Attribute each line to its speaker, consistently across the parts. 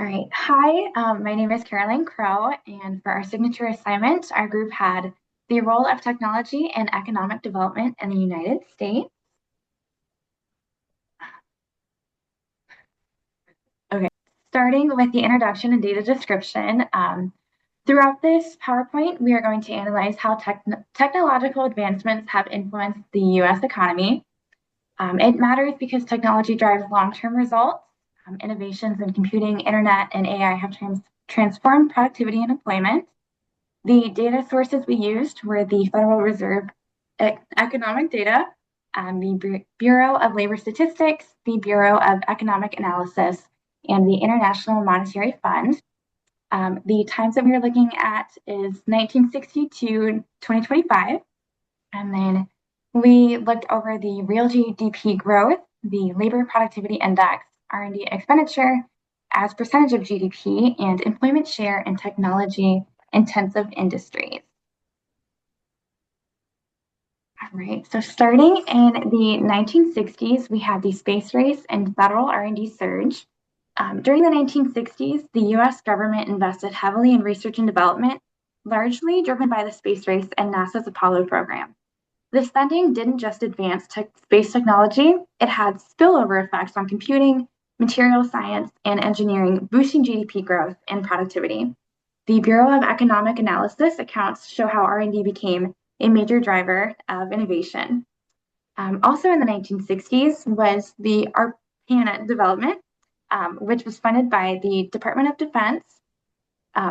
Speaker 1: All right. Hi, my name is Crowe, and for our signature assignment, our group had the role of technology in economic development in the United States. Okay. Starting with the introduction and data description, throughout this PowerPoint, we are going to analyze how technological advancements have influenced the U.S. economy. It matters because technology drives long-term results. Innovations in computing, internet, and AI have transformed productivity and employment. The data sources we used were the Federal Reserve Economic Data, the Bureau of Labor Statistics, the Bureau of Economic Analysis, and the International Monetary Fund. The times that we are looking at is 1960 to 2025. And then we looked over the real GDP growth, the labor productivity index, R&D expenditure as percentage of GDP, and employment share in technology intensive industries. All right, so starting in the 1960s, we had the space race and federal R&D surge. During the 1960s, the US government invested heavily in research and development, largely driven by the space race and NASA's Apollo program. This spending didn't just advance space technology, it had spillover effects on computing, material science, and engineering, boosting GDP growth and productivity. The Bureau of Economic Analysis accounts show how R&D became a major driver of innovation. Also in the 1960s was the ARPANET development, which was funded by the Department of Defense,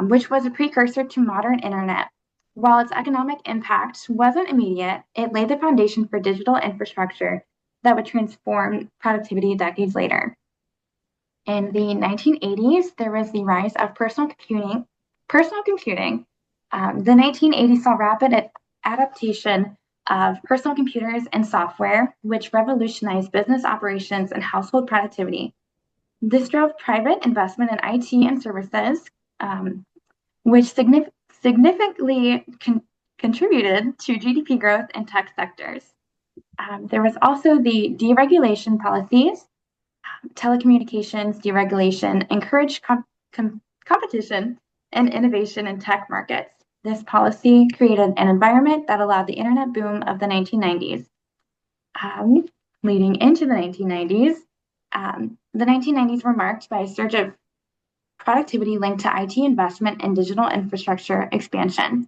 Speaker 1: which was a precursor to modern internet. While its economic impact wasn't immediate, it laid the foundation for digital infrastructure that would transform productivity decades later. In the 1980s, there was the rise of personal computing. The 1980s saw rapid adaptation of personal computers and software, which revolutionized business operations and household productivity. This drove private investment in IT and services, which significantly contributed to GDP growth in tech sectors. There was also the deregulation policies. Telecommunications deregulation encouraged competition and innovation in tech markets. This policy created an environment that allowed the internet boom of the 1990s. Leading into the 1990s, the 1990s were marked by a surge of productivity linked to IT investment and digital infrastructure expansion.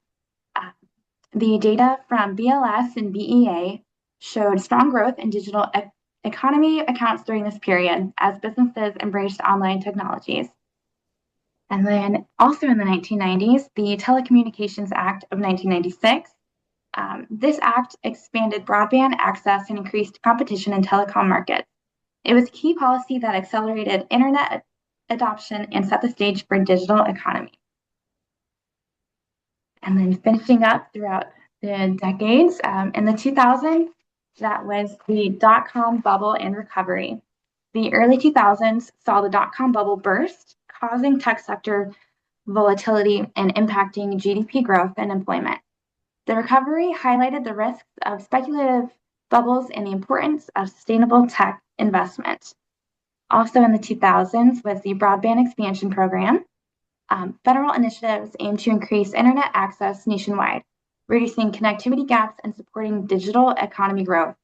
Speaker 1: The data from BLS and BEA showed strong growth in digital economy accounts during this period as businesses embraced online technologies. And then also in the 1990s, the Telecommunications Act of 1996. This act expanded broadband access and increased competition in telecom markets. It was a key policy that accelerated internet adoption and set the stage for digital economy. And then finishing up throughout the decades, in the 2000s, that was the dot-com bubble and recovery. The early 2000s saw the dot-com bubble burst, causing tech sector volatility and impacting GDP growth and employment. The recovery highlighted the risks of speculative bubbles and the importance of sustainable tech investment. Also in the 2000s was the broadband expansion program. Federal initiatives aimed to increase internet access nationwide, reducing connectivity gaps and supporting digital economy growth.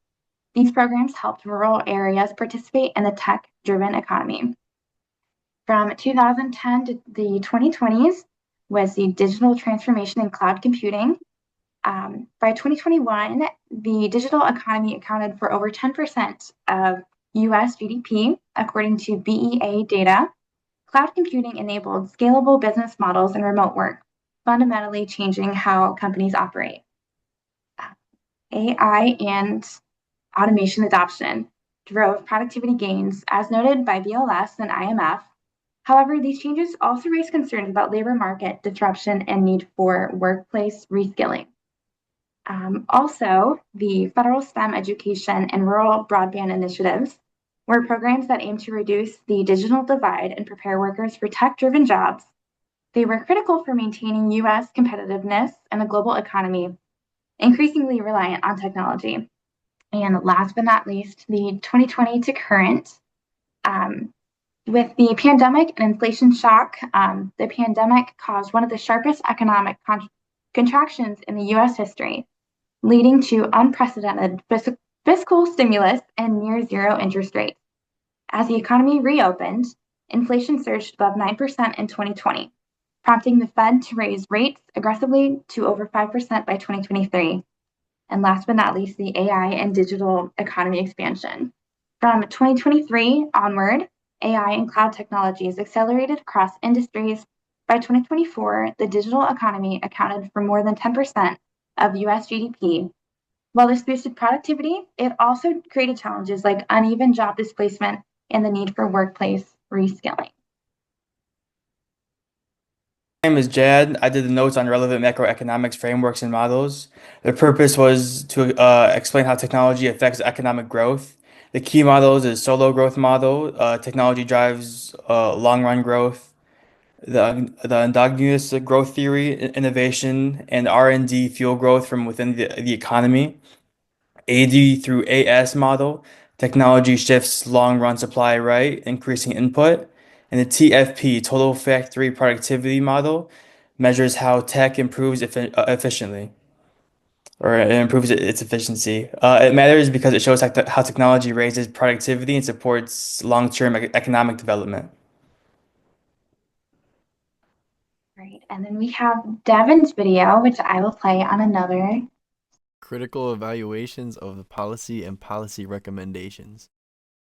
Speaker 1: These programs helped rural areas participate in the tech-driven economy. From 2010 to the 2020s was the digital transformation in cloud computing. By 2021, the digital economy accounted for over 10% of US GDP, according to BEA data. Cloud computing enabled scalable business models and remote work, fundamentally changing how companies operate. AI and automation adoption drove productivity gains, as noted by BLS and IMF. However, these changes also raise concerns about labor market disruption and need for workplace reskilling. Also, the federal STEM education and rural broadband initiatives were programs that aim to reduce the digital divide and prepare workers for tech-driven jobs. They were critical for maintaining U.S. competitiveness in a global economy, increasingly reliant on technology. And last but not least, the 2020 to current, With the pandemic and inflation shock, the pandemic caused one of the sharpest economic contractions in the US history, leading to unprecedented fiscal stimulus and near zero interest rates. As the economy reopened, inflation surged above 9% in 2020, prompting the Fed to raise rates aggressively to over 5% by 2023. And last but not least, the AI and digital economy expansion. From 2023 onward, AI and cloud technologies accelerated across industries. By 2024, the digital economy accounted for more than 10% of US GDP. While this boosted productivity, it also created challenges like uneven job displacement and the need for workplace reskilling.
Speaker 2: My name is Jad. I did the notes on relevant macroeconomics frameworks and models. The purpose was to explain how technology affects economic growth. The key models is solo growth model. Technology drives long-run growth. The endogenous growth theory, innovation, and R&D fuel growth from within the economy. AD through AS model, technology shifts long-run supply right, increasing input. And the TFP, total factory productivity model, measures how tech improves efficiently, or it improves its efficiency. It matters because it shows how technology raises productivity and supports long-term economic development.
Speaker 1: Right, and then we have Devin's video, which I will play on another.
Speaker 3: Critical evaluations of the policy and policy recommendations.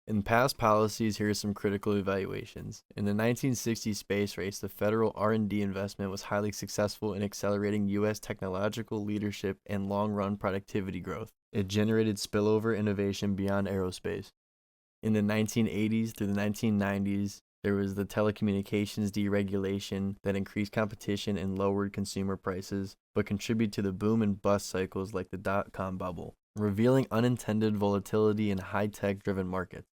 Speaker 3: In past policies, here are some critical evaluations. In the 1960 space race, the federal R&D investment was highly successful in accelerating U.S. technological leadership and long-run productivity growth. It generated spillover innovation beyond aerospace. In the 1980s through the 1990s, there was the telecommunications deregulation that increased competition and lowered consumer prices, but contributed to the boom and bust cycles like the dot-com bubble, revealing unintended volatility in high-tech driven markets.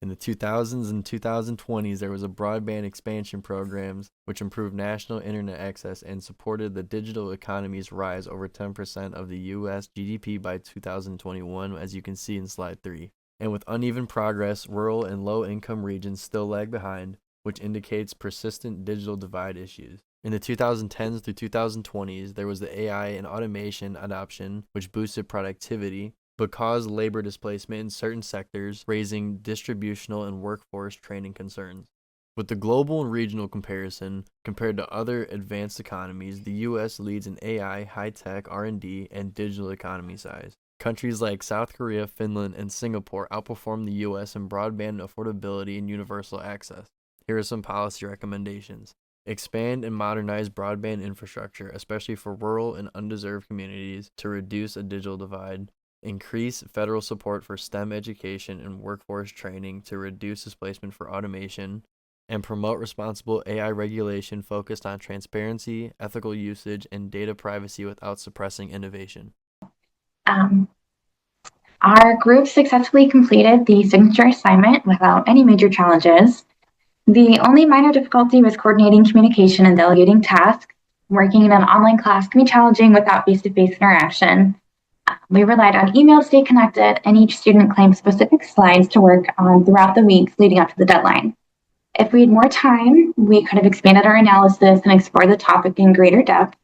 Speaker 3: In the 2000s and 2020s, there was a broadband expansion programs which improved national internet access and supported the digital economy's rise over 10% of the U.S. GDP by 2021, as you can see in slide 3. And with uneven progress, rural and low-income regions still lag behind, which indicates persistent digital divide issues. In the 2010s through 2020s, there was the AI and automation adoption, which boosted productivity, but caused labor displacement in certain sectors, raising distributional and workforce training concerns. With the global and regional comparison, compared to other advanced economies, the U.S. leads in AI, high-tech, R&D, and digital economy size. Countries like South Korea, Finland, and Singapore outperform the U.S. in broadband affordability and universal access. Here are some policy recommendations. Expand and modernize broadband infrastructure, especially for rural and undeserved communities, to reduce a digital divide. Increase federal support for STEM education and workforce training to reduce displacement for automation. And promote responsible AI regulation focused on transparency, ethical usage, and data privacy without suppressing innovation.
Speaker 1: Our group successfully completed the signature assignment without any major challenges. The only minor difficulty was coordinating communication and delegating tasks. Working in an online class can be challenging without face-to-face interaction. We relied on email to stay connected, and each student claimed specific slides to work on throughout the weeks leading up to the deadline. If we had more time, we could have expanded our analysis and explored the topic in greater depth.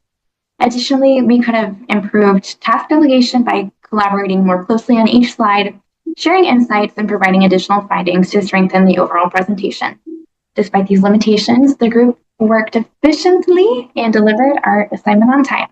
Speaker 1: Additionally, we could have improved task delegation by collaborating more closely on each slide, sharing insights, and providing additional findings to strengthen the overall presentation. Despite these limitations, the group worked efficiently and delivered our assignment on time.